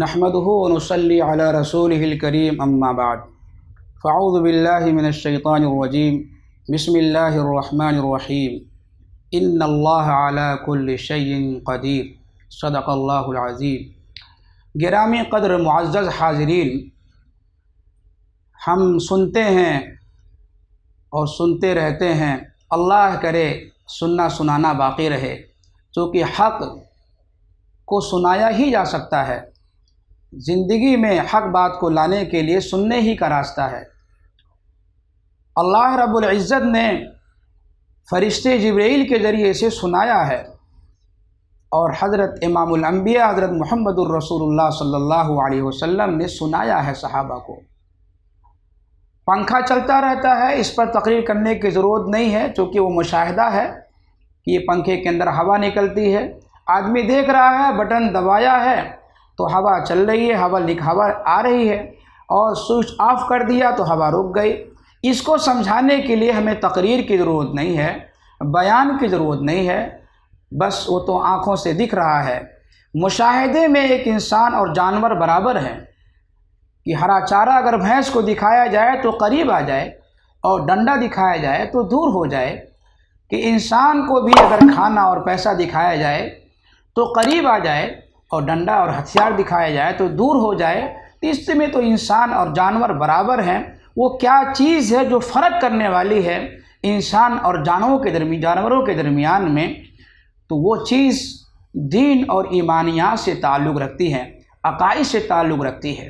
نحمده ونصلي على رسوله الكريم اما بعد فاعوذ بالله من الشيطان الرجيم بسم الله الرحمن الرحيم ان الله على كل شيء قدير صدق اللہ العظیم۔ گرامی قدر معزز حاضرین، ہم سنتے ہیں اور سنتے رہتے ہیں، اللہ کرے سننا سنانا باقی رہے، چونکہ حق کو سنایا ہی جا سکتا ہے۔ زندگی میں حق بات کو لانے کے لیے سننے ہی کا راستہ ہے۔ اللہ رب العزت نے فرشتے جبرائیل کے ذریعے سے سنایا ہے، اور حضرت امام الانبیاء حضرت محمد الرسول اللہ صلی اللہ علیہ وسلم نے سنایا ہے صحابہ کو۔ پنکھا چلتا رہتا ہے، اس پر تقریر کرنے کی ضرورت نہیں ہے، چونکہ وہ مشاہدہ ہے کہ یہ پنکھے کے اندر ہوا نکلتی ہے، آدمی دیکھ رہا ہے، بٹن دبایا ہے تو ہوا چل رہی ہے، ہوا آ رہی ہے، اور سوئچ آف کر دیا تو ہوا رک گئی۔ اس کو سمجھانے کے لیے ہمیں تقریر کی ضرورت نہیں ہے، بیان کی ضرورت نہیں ہے، بس وہ تو آنکھوں سے دکھ رہا ہے۔ مشاہدے میں ایک انسان اور جانور برابر ہیں کہ ہرا چارہ اگر بھینس کو دکھایا جائے تو قریب آ جائے، اور ڈنڈا دکھایا جائے تو دور ہو جائے، کہ انسان کو بھی اگر کھانا اور پیسہ دکھایا جائے تو قریب آ جائے، اور ڈنڈا اور ہتھیار دکھایا جائے تو دور ہو جائے۔ اس میں تو انسان اور جانور برابر ہیں۔ وہ کیا چیز ہے جو فرق کرنے والی ہے انسان اور جانوروں کے درمیان میں؟ تو وہ چیز دین اور ایمانیات سے تعلق رکھتی ہے، عقائد سے تعلق رکھتی ہے۔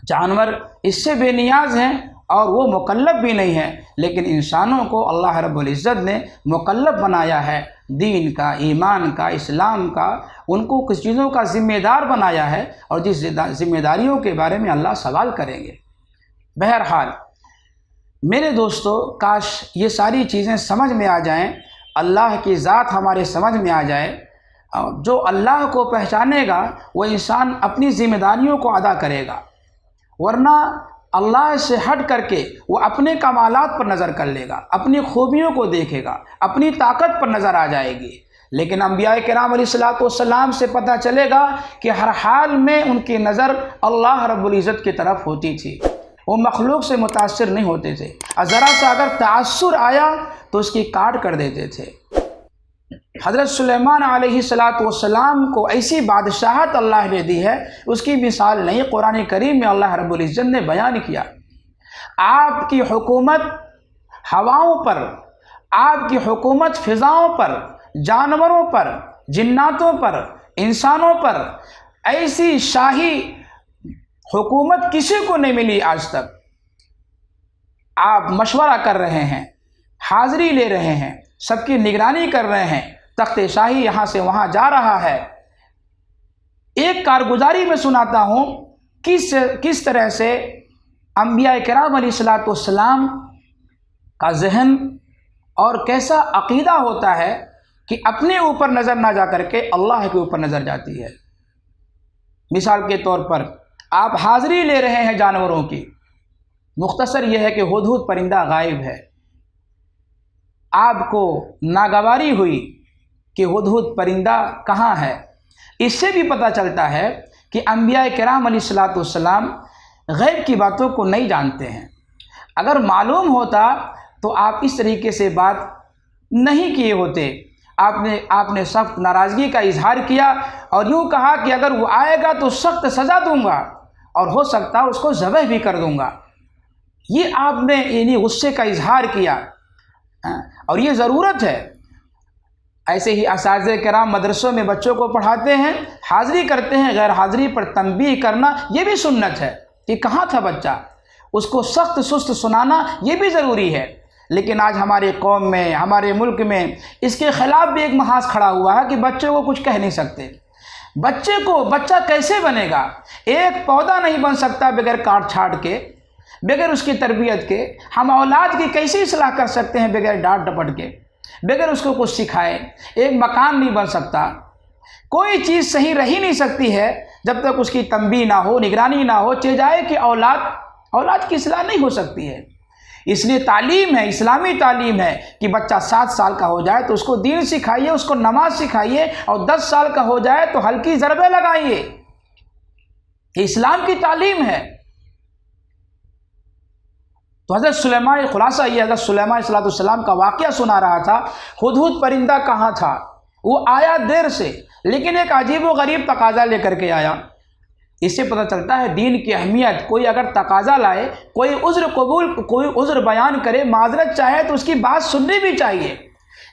جانور اس سے بے نیاز ہیں اور وہ مکلف بھی نہیں ہیں، لیکن انسانوں کو اللہ رب العزت نے مکلف بنایا ہے، دین کا، ایمان کا، اسلام کا، ان کو کچھ چیزوں کا ذمہ دار بنایا ہے، اور جس ذمہ داریوں کے بارے میں اللہ سوال کریں گے۔ بہرحال میرے دوستو، کاش یہ ساری چیزیں سمجھ میں آ جائیں، اللہ کی ذات ہمارے سمجھ میں آ جائے۔ جو اللہ کو پہچانے گا وہ انسان اپنی ذمہ داریوں کو ادا کرے گا، ورنہ اللہ سے ہٹ کر کے وہ اپنے کمالات پر نظر کر لے گا، اپنی خوبیوں کو دیکھے گا، اپنی طاقت پر نظر آ جائے گی۔ لیکن انبیاء کرام علیہ الصلوۃ والسلام سے پتہ چلے گا کہ ہر حال میں ان کی نظر اللہ رب العزت کی طرف ہوتی تھی، وہ مخلوق سے متاثر نہیں ہوتے تھے، اور ذرا سا اگر تعثر آیا تو اس کی کاٹ کر دیتے تھے۔ حضرت سلیمان علیہ السلام کو ایسی بادشاہت اللہ نے دی ہے، اس کی مثال نہیں۔ قرآن کریم میں اللہ رب العزت نے بیان کیا، آپ کی حکومت ہواؤں پر، آپ کی حکومت فضاؤں پر، جانوروں پر، جناتوں پر، انسانوں پر، ایسی شاہی حکومت کسی کو نہیں ملی آج تک۔ آپ مشورہ کر رہے ہیں، حاضری لے رہے ہیں، سب کی نگرانی کر رہے ہیں، تخت شاہی یہاں سے وہاں جا رہا ہے۔ ایک کارگزاری میں سناتا ہوں کس طرح سے انبیاء کرام علیہ الصلوۃ والسلام کا ذہن اور کیسا عقیدہ ہوتا ہے کہ اپنے اوپر نظر نہ جا کر کے اللہ کے اوپر نظر جاتی ہے۔ مثال کے طور پر آپ حاضری لے رہے ہیں جانوروں کی، مختصر یہ ہے کہ ہدہد پرندہ غائب ہے، آپ کو ناگواری ہوئی کہ ہدہد پرندہ کہاں ہے۔ اس سے بھی پتہ چلتا ہے کہ انبیاء کرام علیہ الصلوۃ والسلام غیب کی باتوں کو نہیں جانتے ہیں۔ اگر معلوم ہوتا تو آپ اس طریقے سے بات نہیں کیے ہوتے۔ آپ نے سخت ناراضگی کا اظہار کیا اور یوں کہا کہ اگر وہ آئے گا تو سخت سزا دوں گا، اور ہو سکتا اس کو ذبح بھی کر دوں گا۔ یہ آپ نے یعنی غصے کا اظہار کیا، اور یہ ضرورت ہے۔ ایسے ہی اساتذہ کرام مدرسوں میں بچوں کو پڑھاتے ہیں، حاضری کرتے ہیں، غیر حاضری پر تنبیہ کرنا یہ بھی سنت ہے کہ کہاں تھا بچہ، اس کو سخت سست سنانا یہ بھی ضروری ہے۔ لیکن آج ہمارے قوم میں، ہمارے ملک میں اس کے خلاف بھی ایک محاذ کھڑا ہوا ہے کہ بچے کو کچھ کہہ نہیں سکتے۔ بچہ کیسے بنے گا؟ ایک پودا نہیں بن سکتا بغیر کاٹ چھاٹ کے، بغیر اس کی تربیت کے۔ ہم اولاد کی کیسے اصلاح کر سکتے ہیں بغیر ڈانٹ ڈپٹ کے، بغیر اس کو کچھ سکھائے؟ ایک مکان نہیں بن سکتا، کوئی چیز صحیح رہ ہی نہیں سکتی ہے جب تک اس کی تنبیہ نہ ہو، نگرانی نہ ہو، چہ جائے کہ اولاد کی اصلاح نہیں ہو سکتی ہے۔ اس لیے تعلیم ہے، اسلامی تعلیم ہے کہ بچہ 7 سال کا ہو جائے تو اس کو دین سکھائیے، اس کو نماز سکھائیے، اور 10 سال کا ہو جائے تو ہلکی ضربیں لگائیے۔ یہ اسلام کی تعلیم ہے۔ تو حضرت سلیمان، خلاصہ یہ حضرت سلیمان علیہ السلام کا واقعہ سنا رہا تھا۔ ہدہد پرندہ کہاں تھا؟ وہ آیا دیر سے، لیکن ایک عجیب و غریب تقاضا لے کر کے آیا۔ اس سے پتہ چلتا ہے دین کی اہمیت۔ کوئی اگر تقاضا لائے، کوئی عذر بیان کرے، معذرت چاہے تو اس کی بات سننی بھی چاہیے۔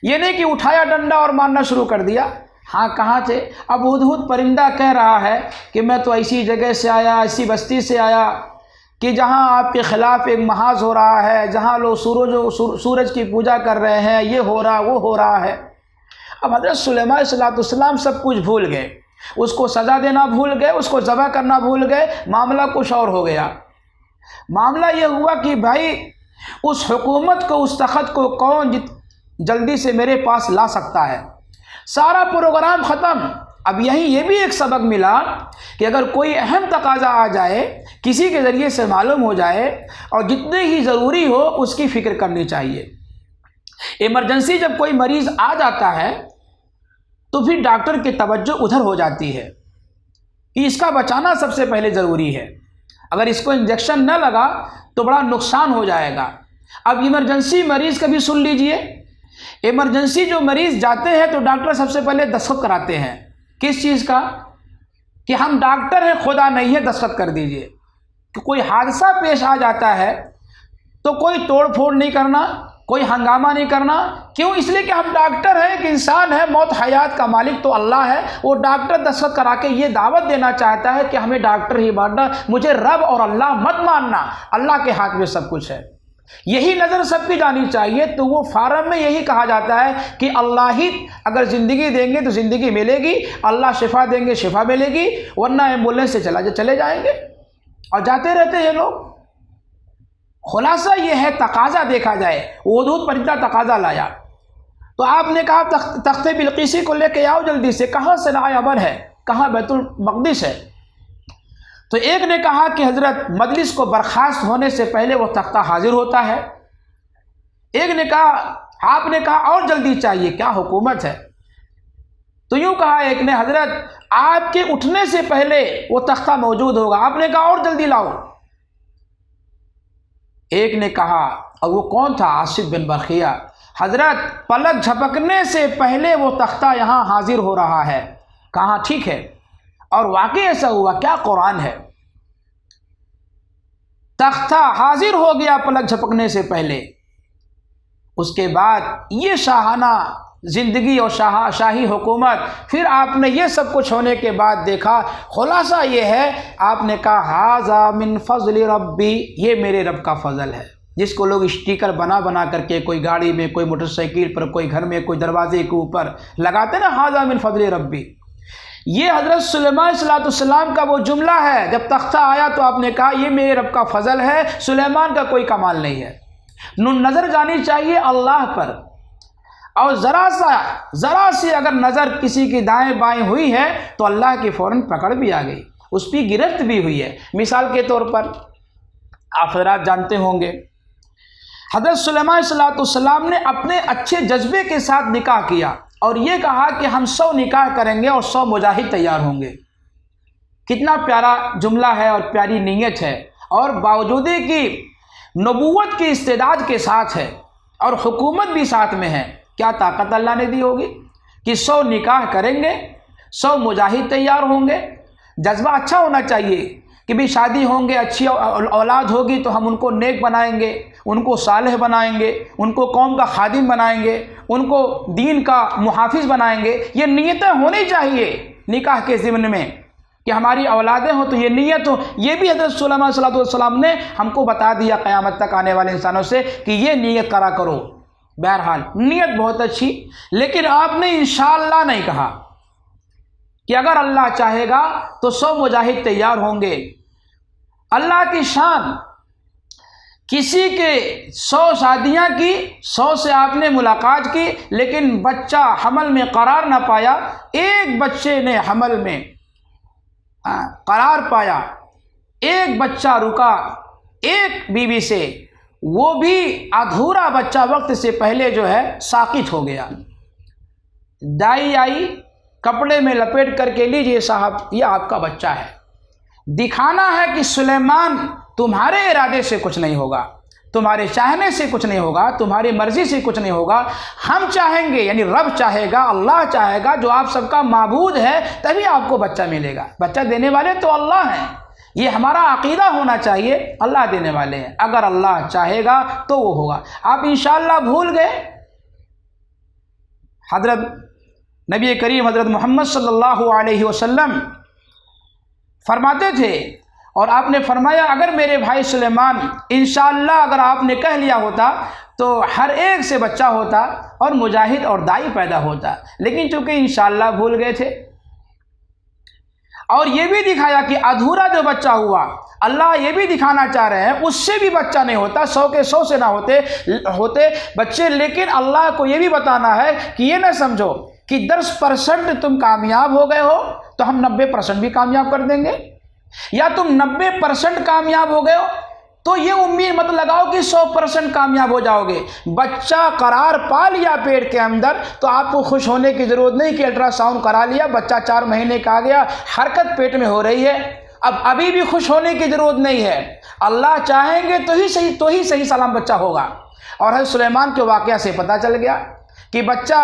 یہ نہیں کہ اٹھایا ڈنڈا اور مارنا شروع کر دیا۔ ہاں کہاں تھے؟ اب ہدہد پرندہ کہہ رہا ہے کہ میں تو ایسی جگہ سے آیا، ایسی بستی سے آیا کہ جہاں آپ کے خلاف ایک محاذ ہو رہا ہے، جہاں لوگ سورج کی پوجا کر رہے ہیں، یہ ہو رہا وہ ہو رہا ہے۔ اب حضرت سلیمان علیہ السلام سب کچھ بھول گئے، اس کو سزا دینا بھول گئے، اس کو ذبح کرنا بھول گئے، معاملہ کچھ اور ہو گیا۔ معاملہ یہ ہوا کہ بھائی اس حکومت کو، اس تخت کو کون جلدی سے میرے پاس لا سکتا ہے؟ سارا پروگرام ختم۔ اب یہیں یہ بھی ایک سبق ملا کہ اگر کوئی اہم تقاضا آ جائے، کسی کے ذریعے سے معلوم ہو جائے، اور جتنے ہی ضروری ہو اس کی فکر کرنی چاہیے۔ ایمرجنسی جب کوئی مریض آ جاتا ہے تو پھر ڈاکٹر کی توجہ ادھر ہو جاتی ہے کہ اس کا بچانا سب سے پہلے ضروری ہے۔ اگر اس کو انجیکشن نہ لگا تو بڑا نقصان ہو جائے گا۔ اب ایمرجنسی مریض کا بھی سن لیجئے۔ ایمرجنسی جو مریض جاتے ہیں تو ڈاکٹر سب سے پہلے دستخط کراتے ہیں۔ کس چیز کا؟ کہ ہم ڈاکٹر ہیں، خدا نہیں ہے، دستخط کر دیجئے۔ کہ کوئی حادثہ پیش آ جاتا ہے تو کوئی توڑ پھوڑ نہیں کرنا، کوئی ہنگامہ نہیں کرنا۔ کیوں؟ اس لیے کہ ہم ڈاکٹر ہیں، ایک انسان ہے، موت حیات کا مالک تو اللہ ہے۔ وہ ڈاکٹر دستخط کرا کے یہ دعوت دینا چاہتا ہے کہ ہمیں ڈاکٹر ہی ماننا، مجھے رب اور اللہ مت ماننا، اللہ کے ہاتھ میں سب کچھ ہے۔ یہی نظر سب کی جانی چاہیے۔ تو وہ فارم میں یہی کہا جاتا ہے کہ اللہ ہی اگر زندگی دیں گے تو زندگی ملے گی، اللہ شفا دیں گے شفا ملے گی، ورنہ ایمبولینس سے چلے جائیں گے، اور جاتے رہتے ہیں لوگ۔ خلاصہ یہ ہے، تقاضا دیکھا جائے، ہدہد پرندہ تقاضا لایا تو آپ نے کہا تخت بلقیسی کو لے کے آؤ جلدی سے۔ کہاں صنع ابر ہے؟ کہاں بیت المقدس ہے؟ تو ایک نے کہا کہ حضرت مجلس کو برخاست ہونے سے پہلے وہ تختہ حاضر ہوتا ہے۔ ایک نے کہا، آپ نے کہا اور جلدی چاہیے، کیا حکومت ہے؟ تو یوں کہا ایک نے، حضرت آپ کے اٹھنے سے پہلے وہ تختہ موجود ہوگا۔ آپ نے کہا اور جلدی لاؤ۔ ایک نے کہا، اور وہ کون تھا؟ آصف بن برخیہ، حضرت پلک جھپکنے سے پہلے وہ تختہ یہاں حاضر ہو رہا ہے۔ کہاں؟ ٹھیک ہے۔ اور واقعی ایسا ہوا، کیا قرآن ہے؟ تختہ حاضر ہو گیا پلک جھپکنے سے پہلے۔ اس کے بعد یہ شاہانہ زندگی اور شاہی حکومت، پھر آپ نے یہ سب کچھ ہونے کے بعد دیکھا۔ خلاصہ یہ ہے، آپ نے کہا ھذا من فضل ربی، یہ میرے رب کا فضل ہے، جس کو لوگ اسٹیکر بنا کر کے کوئی گاڑی میں، کوئی موٹر سائیکل پر، کوئی گھر میں، کوئی دروازے کے اوپر لگاتے نا، ھذا من فضل ربی۔ یہ حضرت سلیمان علیہ السلام کا وہ جملہ ہے۔ جب تختہ آیا تو آپ نے کہا یہ میرے رب کا فضل ہے، سلیمان کا کوئی کمال نہیں ہے۔ نظر جانی چاہیے اللہ پر، اور ذرا سی اگر نظر کسی کی دائیں بائیں ہوئی ہے تو اللہ کی فوراً پکڑ بھی آ گئی، اس پہ گرفت بھی ہوئی ہے۔ مثال کے طور پر آپ حضرات جانتے ہوں گے، حضرت سلیمان علیہ السلام نے اپنے اچھے جذبے کے ساتھ نکاح کیا، اور یہ کہا کہ ہم 100 نکاح کریں گے اور 100 مجاہد تیار ہوں گے۔ کتنا پیارا جملہ ہے اور پیاری نیت ہے، اور باوجود کہ نبوت کی استعداد کے ساتھ ہے اور حکومت بھی ساتھ میں ہے، کیا طاقت اللہ نے دی ہوگی کہ 100 نکاح کریں گے، 100 مجاہد تیار ہوں گے۔ جذبہ اچھا ہونا چاہیے کہ بھی شادی ہوں گے، اچھی اولاد ہوگی تو ہم ان کو نیک بنائیں گے، ان کو صالح بنائیں گے، ان کو قوم کا خادم بنائیں گے، ان کو دین کا محافظ بنائیں گے۔ یہ نیتیں ہونی چاہیے نکاح کے ضمن میں کہ ہماری اولادیں ہوں تو یہ نیت ہو۔ یہ بھی حضرت سلیمان علیہ السلام نے ہم کو بتا دیا قیامت تک آنے والے انسانوں سے کہ یہ نیت کرا کرو۔ بہرحال نیت بہت اچھی، لیکن آپ نے انشاءاللہ نہیں کہا کہ اگر اللہ چاہے گا تو 100 مجاہد تیار ہوں گے۔ اللہ کی شان، کسی کے 100 شادیاں کی، 100 سے آپ نے ملاقات کی، لیکن بچہ حمل میں قرار نہ پایا۔ ایک بچے نے حمل میں قرار پایا، ایک بچہ رکا ایک بیوی سے، وہ بھی ادھورا بچہ وقت سے پہلے جو ہے ساقط ہو گیا۔ دائی آئی، کپڑے میں لپیٹ کر کے، لیجئے صاحب یہ آپ کا بچہ ہے۔ دکھانا ہے کہ سلیمان تمہارے ارادے سے کچھ نہیں ہوگا، تمہارے چاہنے سے کچھ نہیں ہوگا، تمہاری مرضی سے کچھ نہیں ہوگا، ہم چاہیں گے، یعنی رب چاہے گا، اللہ چاہے گا، جو آپ سب کا معبود ہے، تبھی آپ کو بچہ ملے گا۔ بچہ دینے والے تو اللہ ہیں، یہ ہمارا عقیدہ ہونا چاہیے، اللہ دینے والے ہیں، اگر اللہ چاہے گا تو وہ ہوگا۔ آپ انشاءاللہ بھول گئے، حضرت نبی کریم حضرت محمد صلی اللہ علیہ وسلم فرماتے تھے، اور آپ نے فرمایا اگر میرے بھائی سلیمان انشاءاللہ اگر آپ نے کہہ لیا ہوتا تو ہر ایک سے بچہ ہوتا اور مجاہد اور دائی پیدا ہوتا، لیکن چونکہ انشاءاللہ بھول گئے تھے۔ اور یہ بھی دکھایا کہ ادھورا جو بچہ ہوا، اللہ یہ بھی دکھانا چاہ رہے ہیں اس سے بھی بچہ نہیں ہوتا، 100 کے 100 سے نہ ہوتے بچے، لیکن اللہ کو یہ بھی بتانا ہے کہ یہ نہ سمجھو کہ 10% تم کامیاب ہو گئے ہو تو ہم 90% بھی کامیاب کر دیں گے، یا تم 90% کامیاب ہو گئے ہو تو یہ امید مت لگاؤ کہ 100% کامیاب ہو جاؤ گے۔ بچہ قرار پا لیا پیٹ کے اندر تو آپ کو خوش ہونے کی ضرورت نہیں کہ الٹرا ساؤنڈ کرا لیا، بچہ 4 مہینے کا آ گیا، حرکت پیٹ میں ہو رہی ہے، ابھی بھی خوش ہونے کی ضرورت نہیں ہے، اللہ چاہیں گے تو ہی صحیح سلام بچہ ہوگا۔ اور حضرت سلیمان کے واقعہ سے پتہ چل گیا کہ بچہ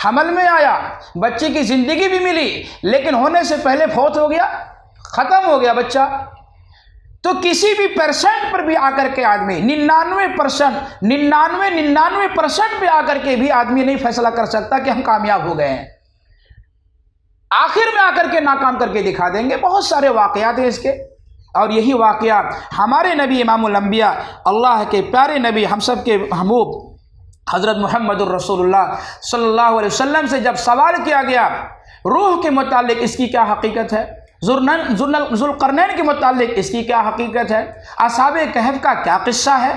حمل میں آیا، بچے کی زندگی بھی ملی، لیکن ہونے سے پہلے فوت ہو گیا، ختم ہو گیا بچہ۔ تو کسی بھی % پر بھی آ کر کے آدمی 99% پہ آ کر کے بھی آدمی نہیں فیصلہ کر سکتا کہ ہم کامیاب ہو گئے ہیں، آخر میں آ کر کے ناکام کر کے دکھا دیں گے۔ بہت سارے واقعات ہیں اس کے، اور یہی واقعہ ہمارے نبی امام الانبیاء، اللہ کے پیارے نبی، ہم سب کے محبوب حضرت محمد الرسول اللہ صلی اللہ علیہ وسلم سے جب سوال کیا گیا روح کے متعلق اس کی کیا حقیقت ہے، ذوالقرنین کے متعلق اس کی کیا حقیقت ہے، اصحاب کہف کا کیا قصہ ہے،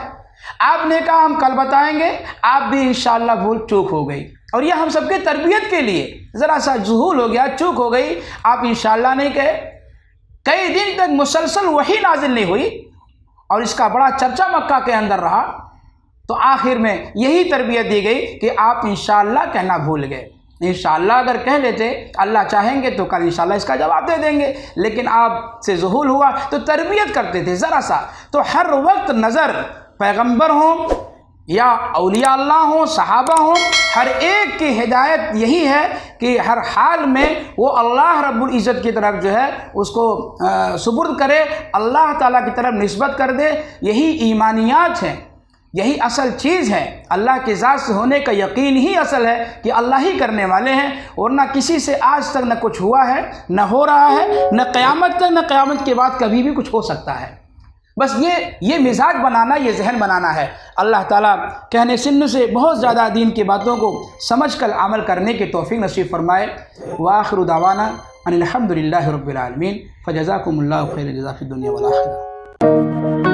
آپ نے کہا ہم کل بتائیں گے، آپ بھی انشاءاللہ بھول چوک ہو گئی، اور یہ ہم سب کی تربیت کے لیے ذرا سا ذہول ہو گیا، چوک ہو گئی، آپ انشاءاللہ نہیں کہے، کئی دن تک مسلسل وحی نازل نہیں ہوئی اور اس کا بڑا چرچا مکہ کے اندر رہا، تو آخر میں یہی تربیت دی گئی کہ آپ انشاءاللہ کہنا بھول گئے۔ انشاءاللہ اگر کہہ لیتے اللہ چاہیں گے تو کل انشاءاللہ اس کا جواب دے دیں گے، لیکن آپ سے ذہول ہوا تو تربیت کرتے تھے ذرا سا۔ تو ہر وقت نظر پیغمبر ہوں یا اولیاء اللہ ہوں، صحابہ ہوں، ہر ایک کی ہدایت یہی ہے کہ ہر حال میں وہ اللہ رب العزت کی طرف جو ہے اس کو سپرد کرے، اللہ تعالیٰ کی طرف نسبت کر دے، یہی ایمانیات ہیں، یہی اصل چیز ہے۔ اللہ کی ذات سے ہونے کا یقین ہی اصل ہے کہ اللہ ہی کرنے والے ہیں، اور نہ کسی سے آج تک نہ کچھ ہوا ہے، نہ ہو رہا ہے، نہ قیامت تک، نہ قیامت کے بعد کبھی بھی کچھ ہو سکتا ہے۔ بس یہ مزاج بنانا، یہ ذہن بنانا ہے۔ اللہ تعالیٰ کہنے سننے سے بہت زیادہ دین کی باتوں کو سمجھ کر عمل کرنے کی توفیق نصیب فرمائے۔ وآخر دعوانا ان الحمد للہ رب العالمین، فجزاکم اللہ خیر الجزاء فی الدنیا والآخرہ۔